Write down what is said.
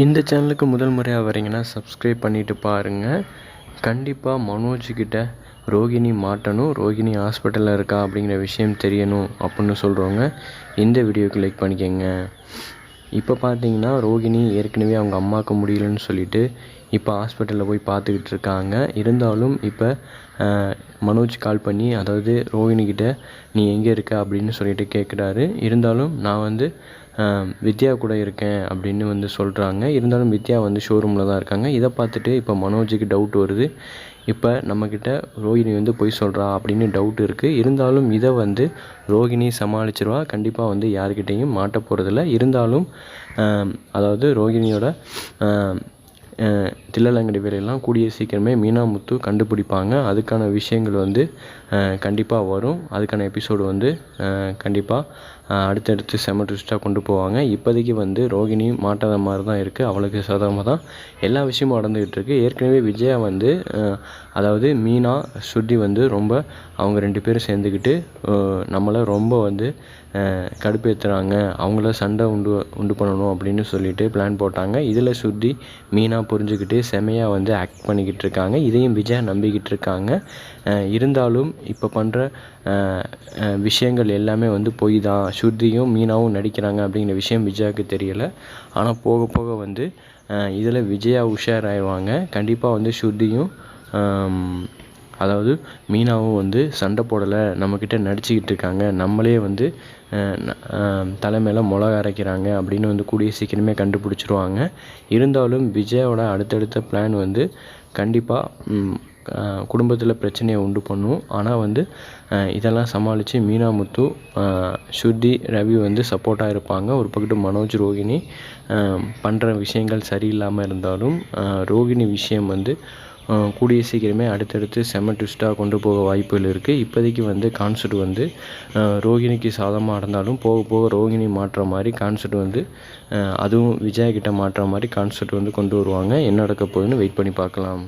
இந்த சேனலுக்கு முதல் முறையாக வரீங்கன்னா சப்ஸ்கிரைப் பண்ணிவிட்டு பாருங்கள். கண்டிப்பாக மனோஜ்கிட்ட ரோகிணி மாட்டணும், ரோகிணி ஹாஸ்பிட்டலில் இருக்கா அப்படிங்கிற விஷயம் தெரியணும் அப்படின்னு சொல்கிறவங்க இந்த வீடியோவுக்கு லைக் பண்ணிக்கோங்க. இப்போ பார்த்தீங்கன்னா ரோகிணி ஏற்கனவே அவங்க அம்மாவுக்கு முடியலன்னு சொல்லிட்டு இப்போ ஹாஸ்பிட்டலில் போய் பார்த்துக்கிட்டு இருக்காங்க. இருந்தாலும் இப்போ மனோஜ் கால் பண்ணி, அதாவது ரோகிணிக்கிட்ட நீ எங்கே இருக்க அப்படின்னு சொல்லிட்டு கேட்குறாரு. இருந்தாலும் நான் வித்யா கூட இருக்கேன் அப்படின்னு சொல்கிறாங்க. இருந்தாலும் வித்யா ஷோரூமில் தான் இருக்காங்க. இதை பார்த்துட்டு இப்போ மனோஜுக்கு டவுட் வருது. இப்போ நம்மக்கிட்ட ரோகிணி பொய் சொல்கிறா அப்படின்னு டவுட் இருக்குது. இருந்தாலும் இதை ரோகிணி சமாளிச்சிருவா. கண்டிப்பாக யாருக்கிட்டையும் மாட்ட போகிறதில்ல. இருந்தாலும் அதாவது ரோகிணியோட தில்லலங்கடி வேலையெல்லாம் கூடிய சீக்கிரமே மீனா முத்து கண்டுபிடிப்பாங்க. அதுக்கான விஷயங்கள் கண்டிப்பாக வரும். அதுக்கான எபிசோடு கண்டிப்பாக அடுத்தடுத்து செம ட்விஸ்ட்டாக கொண்டு போவாங்க. இப்போதைக்கு ரோகிணி மாட்டாத மாதிரி தான் இருக்குது. அவளுக்கு சாதகமாக தான் எல்லா விஷயமும் நடந்துக்கிட்டு இருக்குது. ஏற்கனவே விஜயா அதாவது மீனா ஸ்ருதி ரொம்ப அவங்க 2 பேரும் சேர்ந்துக்கிட்டு நம்மளை ரொம்ப கடுப்பேற்றுறாங்க. அவங்கள சண்டை உண்டு பண்ணணும் அப்படின்னு சொல்லிட்டு பிளான் போட்டாங்க. இதில் ஸ்ருதி மீனா புரிஞ்சுக்கிட்டு செமையாக ஆக்ட் பண்ணிக்கிட்டு இருக்காங்க. இதையும் விஜயா நம்பிக்கிட்டு இருக்காங்க. இருந்தாலும் இப்போ பண்ணுற விஷயங்கள் எல்லாமே பொய் தான். ஸ்ருதியும் மீனாவும் நடிக்கிறாங்க அப்படிங்கிற விஷயம் விஜயாவுக்கு தெரியலை. ஆனால் போக போக இதில் விஜயா உஷாராயிடுவாங்க. கண்டிப்பாக ஸ்ருதியும் அதாவது மீனாவும் சண்டை போடலை, நம்மக்கிட்ட நடிச்சுக்கிட்டு இருக்காங்க, நம்மளே தலைமையில மிளகா அரைக்கிறாங்க அப்படின்னு கூடிய சீக்கிரமே கண்டுபிடிச்சிருவாங்க. இருந்தாலும் விஜயாவோட அடுத்தடுத்த பிளான் கண்டிப்பாக குடும்பத்தில் பிரச்சனையை உண்டு பண்ணும். ஆனால் இதெல்லாம் சமாளித்து மீனா முத்து, ஸ்ருதி, ரவி சப்போர்ட்டாக இருப்பாங்க. ஒரு பக்கத்து மனோஜ், ரோகிணி பண்ணுற விஷயங்கள் சரியில்லாமல் இருந்தாலும் ரோகிணி விஷயம் கூடிய சீக்கிரமே அடுத்தடுத்து செம ட்விஸ்ட்டாக கொண்டு போக வாய்ப்புகள் இருக்குது. இப்போதைக்கு கான்செப்ட் ரோகிணிக்கு சாதகமாக இருந்தாலும் போக போக ரோகிணி மாற்றுற மாதிரி கான்செப்ட் அதுவும் விஜயா கிட்ட மாற்றுற மாதிரி கான்செப்ட் கொண்டு வருவாங்க. என்ன நடக்க போகுதுன்னு வெயிட் பண்ணி பார்க்கலாம்.